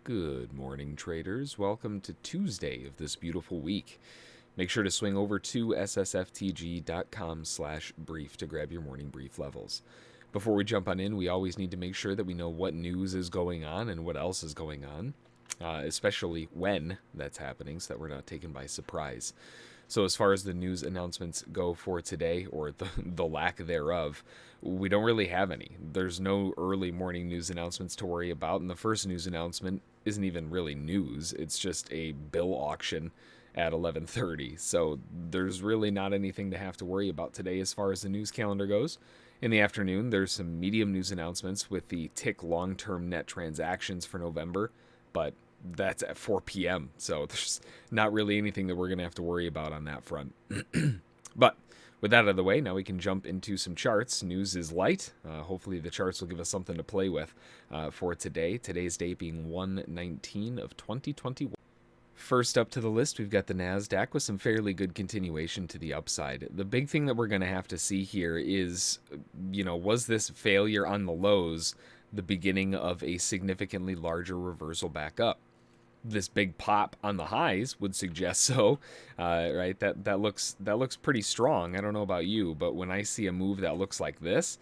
Good morning, traders. Welcome to Tuesday of this beautiful week. Make sure to swing over to ssftg.com/brief to grab your morning brief levels. Before we jump on in, we always need to make sure that we know what news is going on and what else is going on, especially when that's happening, so that we're not taken by surprise. So as far as the news announcements go for today, or the lack thereof, we don't really have any. There's no early morning news announcements to worry about, and the first news announcement isn't even really news. It's just a bill auction at 11:30. So there's really not anything to have to worry about today as far as the news calendar goes. In the afternoon, there's some medium news announcements with the tick long-term net transactions for November, but that's at 4 p.m. So there's not really anything that we're going to have to worry about on that front. But with that out of the way, now we can jump into some charts. News is light. Hopefully the charts will give us something to play with for today. Today's date being 1/19 of 2021. First up to the list, we've got the NASDAQ with some fairly good continuation to the upside. The big thing that we're going to have to see here is, was this failure on the lows the beginning of a significantly larger reversal back up? This big pop on the highs would suggest so, right? That looks pretty strong. I don't know about you, but when I see a move that looks like this,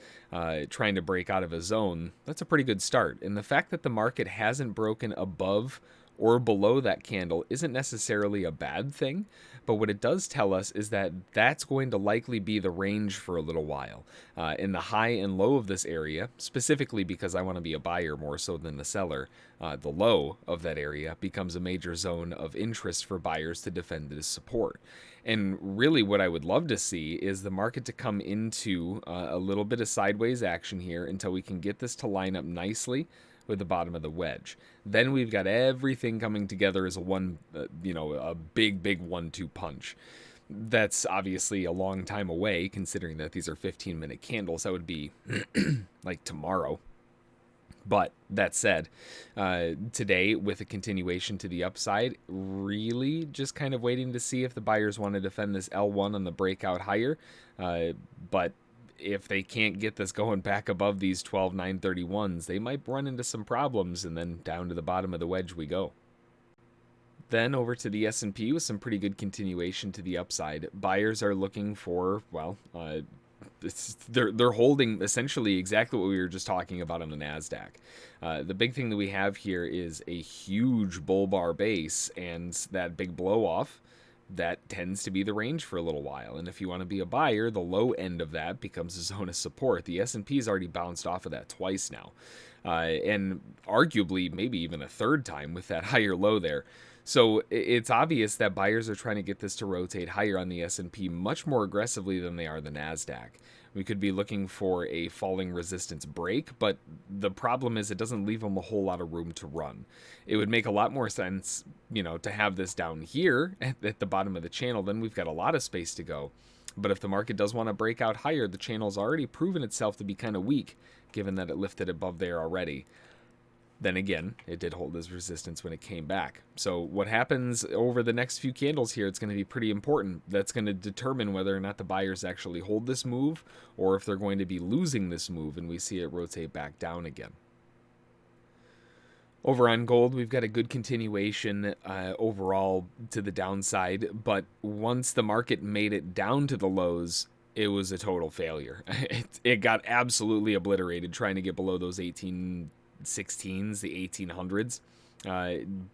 trying to break out of a zone, that's a pretty good start. And the fact that the market hasn't broken above or below that candle isn't necessarily a bad thing, but what it does tell us is that that's going to likely be the range for a little while. In the high and low of this area, specifically because I want to be a buyer more so than the seller, the low of that area becomes a major zone of interest for buyers to defend as support. And really what I would love to see is the market to come into a little bit of sideways action here until we can get this to line up nicely with the bottom of the wedge. Then we've got everything coming together as a big 1-2 punch. That's obviously a long time away, considering that these are 15-minute candles. That would be like tomorrow. But that said, today with a continuation to the upside, really just kind of waiting to see if the buyers want to defend this L1 on the breakout higher. But if they can't get this going back above these 12,931s, they might run into some problems, and then down to the bottom of the wedge we go. Then over to the S&P with some pretty good continuation to the upside. Buyers are looking for, they're holding essentially exactly what we were just talking about on the NASDAQ. The big thing that we have here is a huge bull bar base, and that big blow off that tends to be the range for a little while. And if you want to be a buyer, the low end of that becomes a zone of support. The S&P's already bounced off of that twice now, and arguably maybe even a third time with that higher low there. So it's obvious that buyers are trying to get this to rotate higher on the S&P much more aggressively than they are the NASDAQ. We could be looking for a falling resistance break, but the problem is it doesn't leave them a whole lot of room to run. It would make a lot more sense, to have this down here at the bottom of the channel. Then we've got a lot of space to go. But if the market does want to break out higher, the channel's already proven itself to be kind of weak, given that it lifted above there already. Then again, it did hold as resistance when it came back. So what happens over the next few candles here, it's going to be pretty important. That's going to determine whether or not the buyers actually hold this move, or if they're going to be losing this move and we see it rotate back down again. Over on gold, we've got a good continuation overall to the downside, but once the market made it down to the lows, it was a total failure. It got absolutely obliterated trying to get below those 1816s, the 1800s,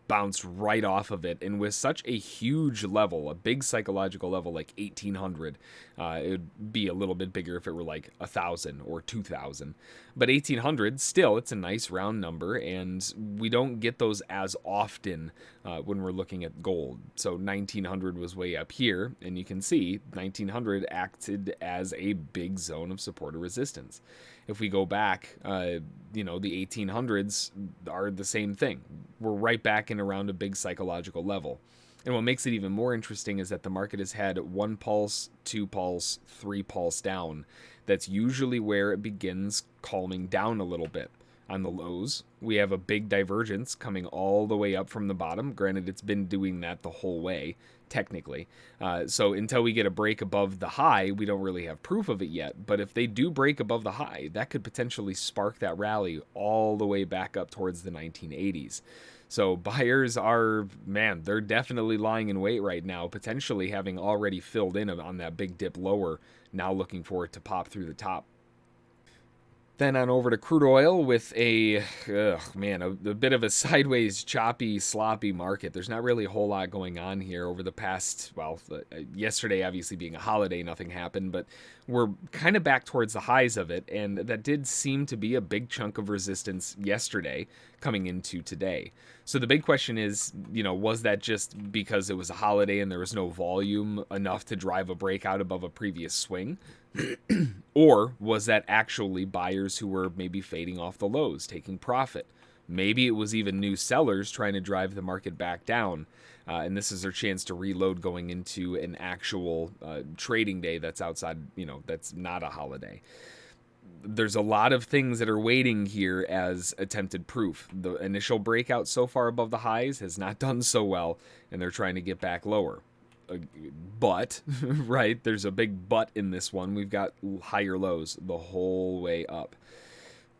bounced right off of it. And with such a huge level, a big psychological level like 1800, it would be a little bit bigger if it were like 1,000 or 2,000. But 1800, still, it's a nice round number, and we don't get those as often when we're looking at gold. So 1900 was way up here, and you can see 1900 acted as a big zone of support or resistance. If we go back, the 1800s are the same thing. We're right back in around a big psychological level. And what makes it even more interesting is that the market has had 1 pulse, 2 pulse, 3 pulse down. That's usually where it begins calming down a little bit. On the lows, we have a big divergence coming all the way up from the bottom. Granted, it's been doing that the whole way, technically. So until we get a break above the high, we don't really have proof of it yet. But if they do break above the high, that could potentially spark that rally all the way back up towards the 1980s. So buyers are, man, they're definitely lying in wait right now, potentially having already filled in on that big dip lower, now looking for it to pop through the top. Then on over to crude oil with a bit of a sideways, choppy, sloppy market. There's not really a whole lot going on here over the past, yesterday obviously being a holiday, nothing happened, but we're kind of back towards the highs of it, and that did seem to be a big chunk of resistance yesterday coming into today. So the big question is, was that just because it was a holiday and there was no volume enough to drive a breakout above a previous swing? Or was that actually buyers who were maybe fading off the lows, taking profit? Maybe it was even new sellers trying to drive the market back down. And this is their chance to reload going into an actual trading day that's outside, that's not a holiday. There's a lot of things that are waiting here as attempted proof. The initial breakout so far above the highs has not done so well, and they're trying to get back lower. But, right, there's a big but in this one. We've got higher lows the whole way up.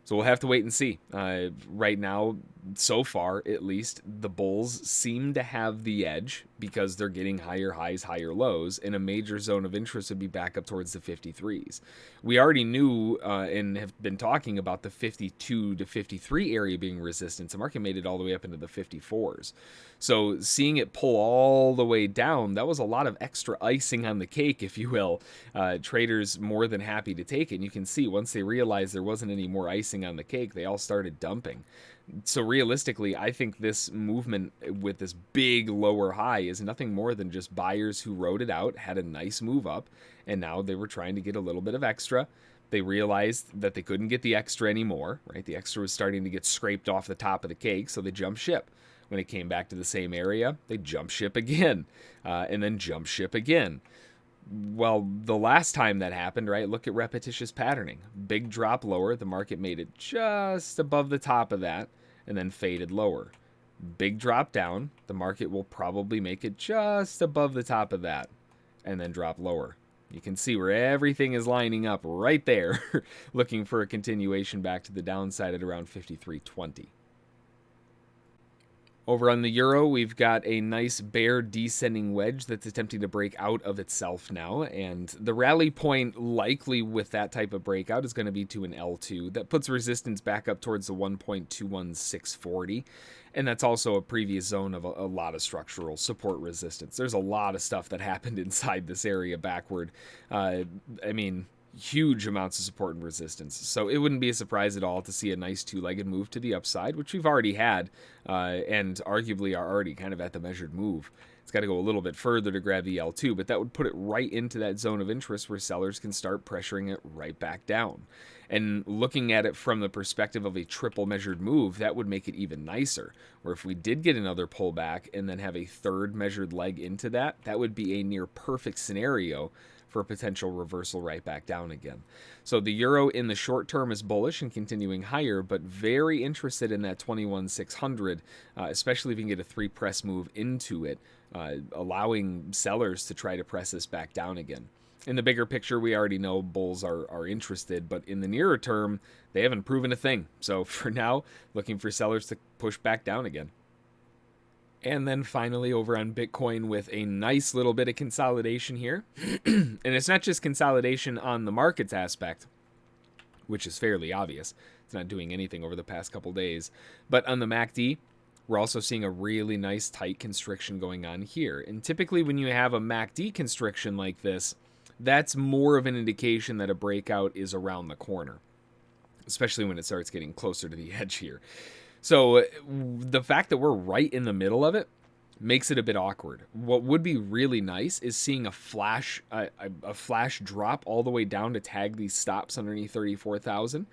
So we'll have to wait and see. Right now, so far at least, the bulls seem to have the edge because they're getting higher highs, higher lows, and a major zone of interest would be back up towards the 53s. We already knew and have been talking about the 52 to 53 area being resistance. The market made it all the way up into the 54s. So seeing it pull all the way down, that was a lot of extra icing on the cake, if you will. Traders more than happy to take it. And you can see once they realized there wasn't any more icing on the cake, they all started dumping. So realistically, I think this movement with this big lower high is nothing more than just buyers who rode it out, had a nice move up, and now they were trying to get a little bit of extra. They realized that they couldn't get the extra anymore, right? The extra was starting to get scraped off the top of the cake, so they jumped ship. When it came back to the same area, they jumped ship again, and then jumped ship again. Well, the last time that happened, right, look at repetitious patterning. Big drop lower, the market made it just above the top of that, and then faded lower. Big drop down, the market will probably make it just above the top of that, and then drop lower. You can see where everything is lining up right there, looking for a continuation back to the downside at around 53.20. Over on the euro, we've got a nice bear descending wedge that's attempting to break out of itself now, and the rally point likely with that type of breakout is going to be to an L2. That puts resistance back up towards the 1.21640, and that's also a previous zone of a lot of structural support resistance. There's a lot of stuff that happened inside this area backward. Huge amounts of support and resistance. So it wouldn't be a surprise at all to see a nice two-legged move to the upside, which we've already had, and arguably are already kind of at the measured move. It's got to go a little bit further to grab the L2, but that would put it right into that zone of interest where sellers can start pressuring it right back down. And looking at it from the perspective of a triple measured move, that would make it even nicer. Where if we did get another pullback and then have a third measured leg into that, that would be a near perfect scenario for a potential reversal right back down again. So the euro in the short term is bullish and continuing higher, but very interested in that 21,600, especially if you can get a three press move into it, allowing sellers to try to press this back down again. In the bigger picture, we already know bulls are interested, but in the nearer term, they haven't proven a thing. So for now, looking for sellers to push back down again. And then finally over on Bitcoin with a nice little bit of consolidation here. And it's not just consolidation on the markets aspect, which is fairly obvious. It's not doing anything over the past couple days. But on the MACD, we're also seeing a really nice tight constriction going on here. And typically when you have a MACD constriction like this, that's more of an indication that a breakout is around the corner, especially when it starts getting closer to the edge here. So the fact that we're right in the middle of it makes it a bit awkward. What would be really nice is seeing a flash drop all the way down to tag these stops underneath 34,000,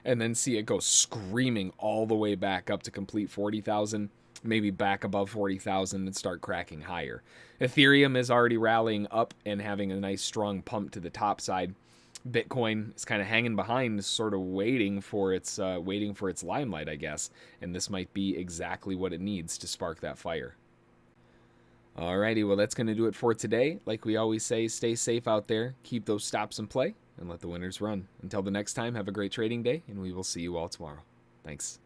and then see it go screaming all the way back up to complete 40,000, maybe back above 40,000 and start cracking higher. Ethereum is already rallying up and having a nice strong pump to the top side. Bitcoin is kind of hanging behind, sort of waiting for its limelight, I guess. And this might be exactly what it needs to spark that fire. Alrighty, well, that's going to do it for today. Like we always say, stay safe out there, keep those stops in play, and let the winners run. Until the next time, have a great trading day, and we will see you all tomorrow. Thanks.